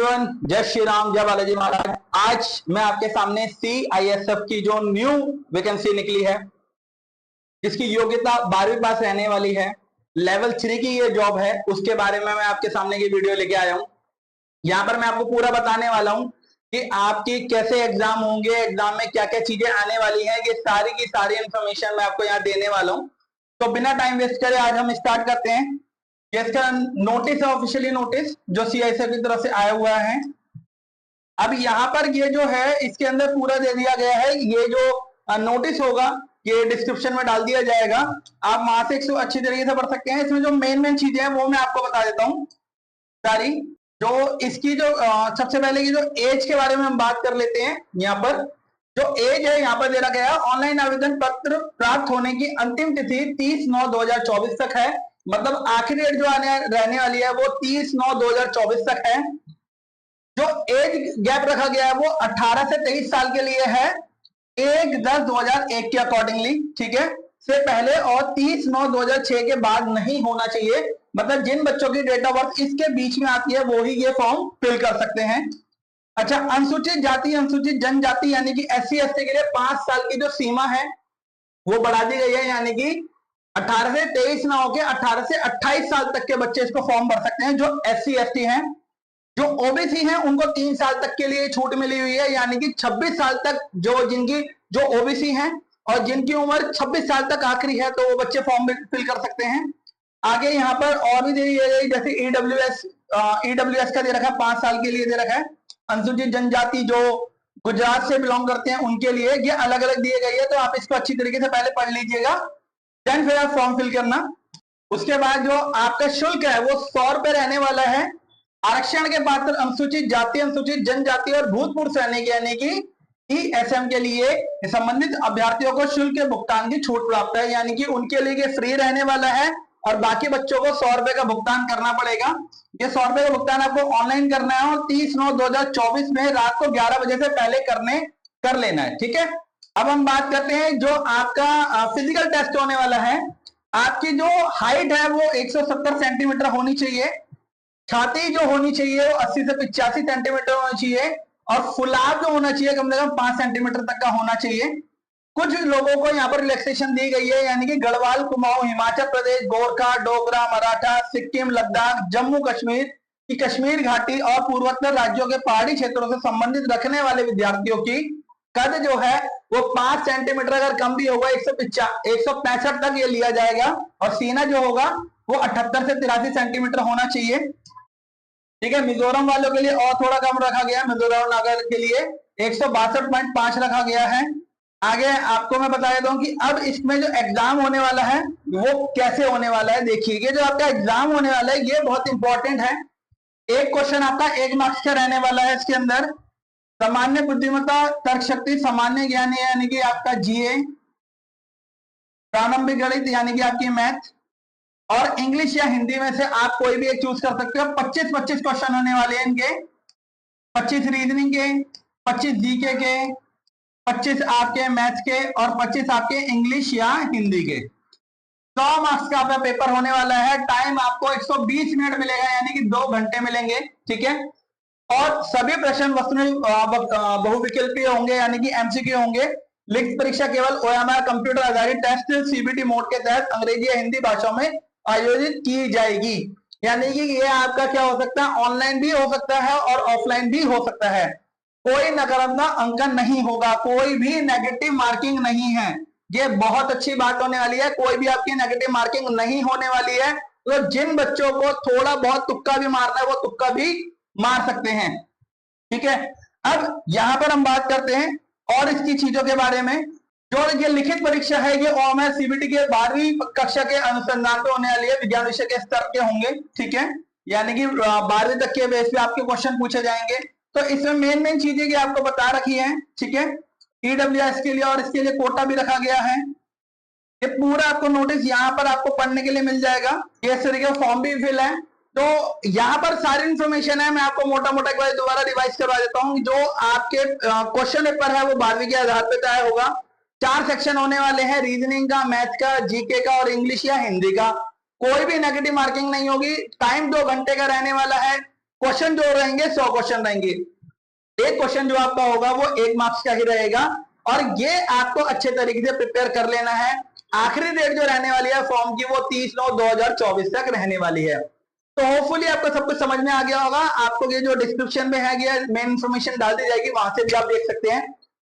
Everyone, जय श्री राम, जय बालाजी महाराज। आज मैं आपके सामने CISF की जो न्यू वैकेंसी निकली है, जिसकी योग्यता 12वीं पास रहने वाली है, लेवल 3 की ये जॉब है, उसके बारे में मैं आपके सामने की वीडियो लेके आया हूं। यहाँ पर मैं आपको पूरा बताने वाला हूं कि आपकी कैसे एग्जाम होंगे, एग्जाम में क्या क्या चीजें आने वाली है, ये सारी की सारी इंफॉर्मेशन मैं आपको यहाँ देने वाला हूँ। तो बिना टाइम वेस्ट करे आज हम स्टार्ट करते हैं। इसका नोटिस है, ऑफिशियली नोटिस जो CISF की तरफ से आया हुआ है। अब यहाँ पर ये जो है इसके अंदर पूरा दे दिया गया है। ये जो नोटिस होगा ये डिस्क्रिप्शन में डाल दिया जाएगा, आप वहां से इसको अच्छी तरीके से पढ़ सकते हैं। इसमें जो मेन चीजें हैं वो मैं आपको बता देता हूँ सारी। जो इसकी जो सबसे पहले की जो एज के बारे में हम बात कर लेते हैं। यहाँ पर जो एज है यहाँ पर दे रखा है, ऑनलाइन आवेदन पत्र प्राप्त होने की अंतिम तिथि 30/9/2024 तक है। मतलब आखिरी डेट जो आने रहने वाली है वो 30/9/2024 तक है। जो एज गैप रखा गया है वो 18 से 23 साल के लिए है, 1/10/2001 के अकॉर्डिंगली, ठीक है, से पहले, और 30/9/2006 के बाद नहीं होना चाहिए। मतलब जिन बच्चों की डेट ऑफ बर्थ इसके बीच में आती है वो ही ये फॉर्म फिल कर सकते हैं। अच्छा, अनुसूचित जाति अनुसूचित जनजाति यानी कि SC ST के लिए 5 साल की जो सीमा है वो बढ़ा दी गई है, यानी कि 18 से 23 ना होकर 18 से 28 साल तक के बच्चे इसको फॉर्म भर सकते हैं, जो SC ST हैं। जो OBC हैं उनको 3 साल तक के लिए छूट मिली हुई है, यानी कि 26 साल तक जो OBC हैं और जिनकी उम्र 26 साल तक आखिरी है तो वो बच्चे फॉर्म फिल कर सकते हैं। आगे यहाँ पर और भी दे गई, जैसे EWS का दे रखा है, 5 साल के लिए दे रखा है। अनुसूचित जनजाति जो गुजरात से बिलोंग करते हैं उनके लिए ये अलग अलग दिए गई है, तो आप इसको अच्छी तरीके से पहले पढ़ लीजिएगा, देन फिर आप फॉर्म फिल करना। उसके बाद जो आपका शुल्क है वो 100 रुपए रहने वाला है। आरक्षण के पात्र अनुसूचित जाति अनुसूचित जनजाति और भूतपूर्व सैनिक यानी कि ESM के लिए संबंधित अभ्यर्थियों को शुल्क के भुगतान की छूट प्राप्त है, यानी कि उनके लिए फ्री रहने वाला है और बाकी बच्चों को 100 रुपए का भुगतान करना पड़ेगा। ये 100 रुपए का भुगतान आपको ऑनलाइन करना है और 30/9/2024 में रात को 11 बजे से पहले कर लेना है, ठीक है। अब हम बात करते हैं जो आपका फिजिकल टेस्ट होने वाला है। आपकी जो हाइट है वो 170 सेंटीमीटर होनी चाहिए, छाती जो होनी चाहिए वो 80 से 85 सेंटीमीटर होनी चाहिए, और फुलाव जो होना चाहिए कम से कम 5 सेंटीमीटर तक का होना चाहिए। कुछ लोगों को यहाँ पर रिलैक्सेशन दी गई है, यानी कि गढ़वाल, कुमाऊं, हिमाचल प्रदेश, गोरखा, डोगरा, मराठा, सिक्किम, लद्दाख, जम्मू कश्मीर की कश्मीर घाटी और पूर्वोत्तर राज्यों के पहाड़ी क्षेत्रों से संबंधित रखने वाले विद्यार्थियों की कद जो है वो 5 सेंटीमीटर अगर कम भी होगा 165 तक ये लिया जाएगा, और सीना जो होगा वो 78 से 83 सेंटीमीटर होना चाहिए, ठीक है। मिजोरम वालों के लिए और थोड़ा कम रखा गया है, मिजोरम नागर के लिए 162.5 रखा गया है। आगे आपको मैं बता देता हूं कि अब इसमें जो एग्जाम होने वाला है वो कैसे होने वाला है। देखिए, ये जो आपका एग्जाम होने वाला है ये बहुत इंपॉर्टेंट है। एक क्वेश्चन आपका 1 मार्क्स का रहने वाला है। इसके अंदर सामान्य बुद्धिमत्ता, तर्क शक्ति, सामान्य ज्ञान यानी कि आपका GA, प्रारंभिक गणित यानी कि आपकी मैथ, और इंग्लिश या हिंदी में से आप कोई भी एक चूज कर सकते हो। 25 क्वेश्चन होने वाले हैं इनके, 25 रीजनिंग के, 25 GK के, 25 आपके मैथ्स के और 25 आपके इंग्लिश या हिंदी के। 100 मार्क्स का आपका पेपर होने वाला है। टाइम आपको 120 मिनट मिलेगा, यानी कि 2 घंटे मिलेंगे, ठीक है। और सभी प्रश्न बहुविकल्पीय होंगे, यानी कि MCQ होंगे। लिखित परीक्षा केवल OMR कंप्यूटर आधारित टेस्ट CBT मोड के तहत अंग्रेजी या हिंदी भाषा में आयोजित की जाएगी, यानी कि ये आपका क्या हो सकता है, ऑनलाइन भी हो सकता है और ऑफलाइन भी हो सकता है। कोई नकारात्मक अंकन नहीं होगा, कोई भी नेगेटिव मार्किंग नहीं है। ये बहुत अच्छी बात होने वाली है, कोई भी आपकी नेगेटिव मार्किंग नहीं होने वाली है। तो जिन बच्चों को थोड़ा बहुत तुक्का भी मारना है वो तुक्का भी मार सकते हैं, ठीक है। अब यहां पर हम बात करते हैं और इसकी चीजों के बारे में। जो ये लिखित परीक्षा है ये OMR CBT के 12वीं कक्षा के अनुसंधान पे होने वाली है, विज्ञान विषय के स्तर के होंगे, ठीक है, यानी कि 12वीं तक के बेस पे आपके क्वेश्चन पूछे जाएंगे। तो इसमें मेन चीजें की आपको बता रखी है, ठीक है। EWS के लिए और इसके लिए कोटा भी रखा गया है। ये पूरा आपको नोटिस यहाँ पर आपको पढ़ने के लिए मिल जाएगा। ये इस तरीके का फॉर्म भी फिल है, तो यहाँ पर सारी इंफॉर्मेशन है। मैं आपको मोटा मोटा एक बार दोबारा रिवाइज करवा देता हूँ। जो आपके क्वेश्चन पेपर है वो 12वीं के आधार पर तय होगा। 4 सेक्शन होने वाले हैं, रीजनिंग का, मैथ का, GK का और इंग्लिश या हिंदी का। कोई भी नेगेटिव मार्किंग नहीं होगी। टाइम 2 घंटे का रहने वाला है। क्वेश्चन जो रहेंगे 100 क्वेश्चन रहेंगे। एक क्वेश्चन जो आपका होगा वो 1 मार्क्स का ही रहेगा, और ये आपको अच्छे तरीके से प्रिपेयर कर लेना है। आखिरी डेट जो रहने वाली है फॉर्म की वो 30/9/2024 तक रहने वाली है। तो होपफुली आपको सब कुछ समझ में आ गया होगा। आपको ये जो डिस्क्रिप्शन में है ये मेन इंफॉर्मेशन डाल दी जाएगी, वहां से भी आप देख सकते हैं।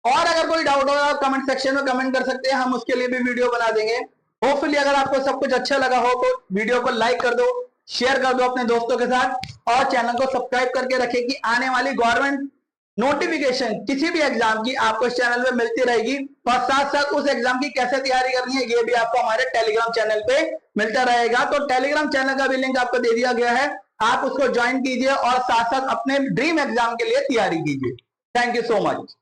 और अगर कोई डाउट होगा कमेंट सेक्शन में कमेंट कर सकते हैं, हम उसके लिए भी वीडियो बना देंगे। होपफुली अगर आपको सब कुछ अच्छा लगा हो तो वीडियो को लाइक कर दो, शेयर कर दो अपने दोस्तों के साथ, और चैनल को सब्सक्राइब करके रखें कि आने वाली गवर्नमेंट नोटिफिकेशन किसी भी एग्जाम की आपको इस चैनल पे मिलती रहेगी। और साथ साथ उस एग्जाम की कैसे तैयारी करनी है ये भी आपको हमारे टेलीग्राम चैनल पे मिलता रहेगा। तो टेलीग्राम चैनल का भी लिंक आपको दे दिया गया है, आप उसको ज्वाइन कीजिए और साथ साथ अपने ड्रीम एग्जाम के लिए तैयारी कीजिए। Thank you so much.